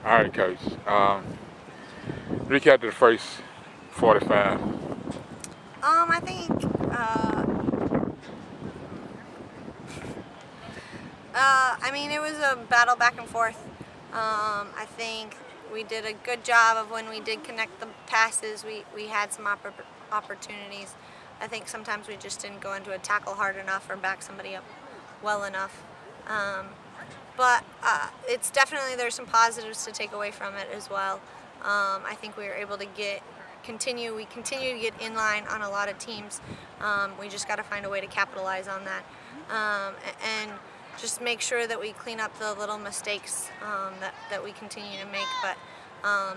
All right, Coach. Recap the first 45. I think I mean, it was a battle back and forth. I think we did a good job of when we did connect the passes. We had some opportunities. I think sometimes we just didn't go into a tackle hard enough or back somebody up well enough. But it's definitely, there's some positives to take away from it as well. I think we were able to continue to get in line on a lot of teams. We just got to find a way to capitalize on that. And just make sure that we clean up the little mistakes that we continue to make. But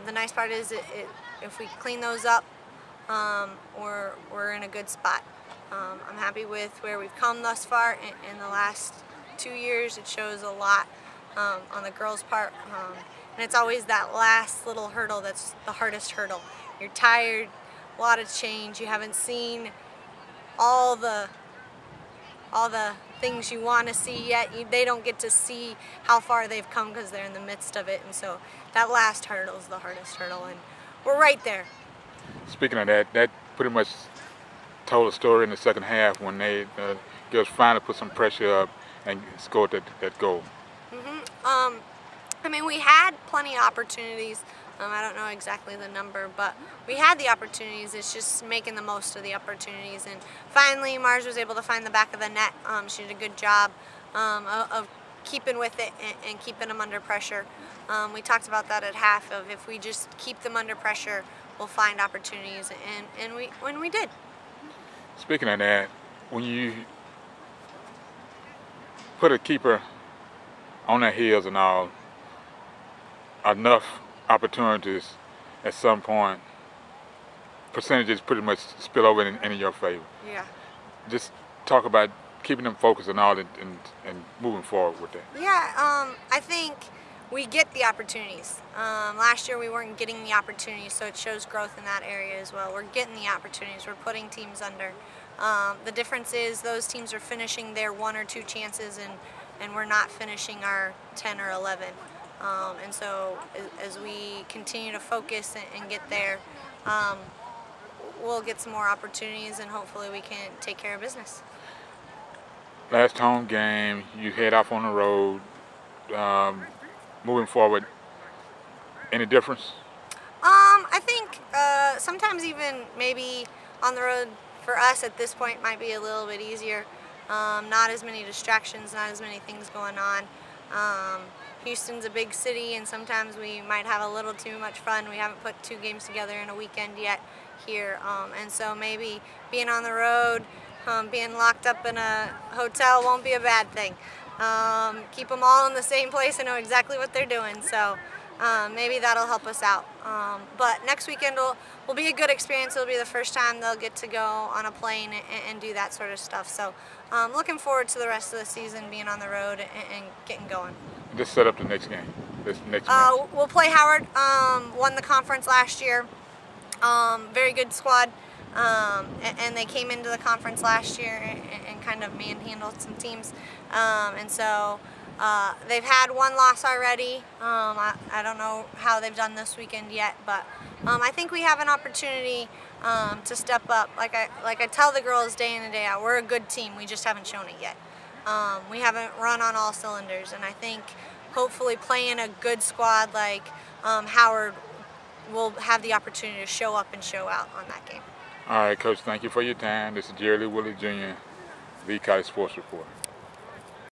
the nice part is if we clean those up, we're in a good spot. I'm happy with where we've come thus far in the last 2 years. It shows a lot on the girls' part, and it's always that last little hurdle that's the hardest hurdle. You're tired, a lot of change, you haven't seen all the things you want to see yet. They don't get to see how far they've come because they're in the midst of it, and so that last hurdle is the hardest hurdle, and we're right there. Speaking of that pretty much told a story in the second half when they girls finally put some pressure up and scored that goal. I mean, we had plenty of opportunities. I don't know exactly the number, but we had the opportunities. It's just making the most of the opportunities. And finally, Mars was able to find the back of the net. She did a good job of keeping with it and keeping them under pressure. We talked about that at half, of if we just keep them under pressure, we'll find opportunities, and we did. Speaking of that, when you put a keeper on their heels and all, enough opportunities at some point, percentages pretty much spill over in your favor. Yeah. Just talk about keeping them focused and all, and moving forward with that. Yeah, I think we get the opportunities. Last year we weren't getting the opportunities, so it shows growth in that area as well. We're getting the opportunities. We're putting teams under. The difference is those teams are finishing their 1 or 2 chances, and we're not finishing our 10 or 11. And so as we continue to focus and get there, we'll get some more opportunities, and hopefully we can take care of business. Last home game, you head off on the road. Moving forward, any difference? I think sometimes even maybe on the road for us at this point might be a little bit easier. Not as many distractions, not as many things going on. Houston's a big city, and sometimes we might have a little too much fun. We haven't put 2 games together in a weekend yet here, and so maybe being on the road, being locked up in a hotel won't be a bad thing. Keep them all in the same place and know exactly what they're doing, so maybe that'll help us out. But next weekend will be a good experience. It'll be the first time they'll get to go on a plane and do that sort of stuff. So looking forward to the rest of the season, being on the road and getting going. Just set up the next game. This next match. We'll play Howard. Won the conference last year. Very good squad. And they came into the conference last year and kind of manhandled some teams. And so they've had 1 loss already. I don't know how they've done this weekend yet, but I think we have an opportunity to step up. Like I tell the girls day in and day out, we're a good team. We just haven't shown it yet. We haven't run on all cylinders, and I think hopefully playing a good squad like Howard will have the opportunity to show up and show out on that game. All right, Coach, thank you for your time. This is Jerry Lee Willie Jr., the College Sports Reporter.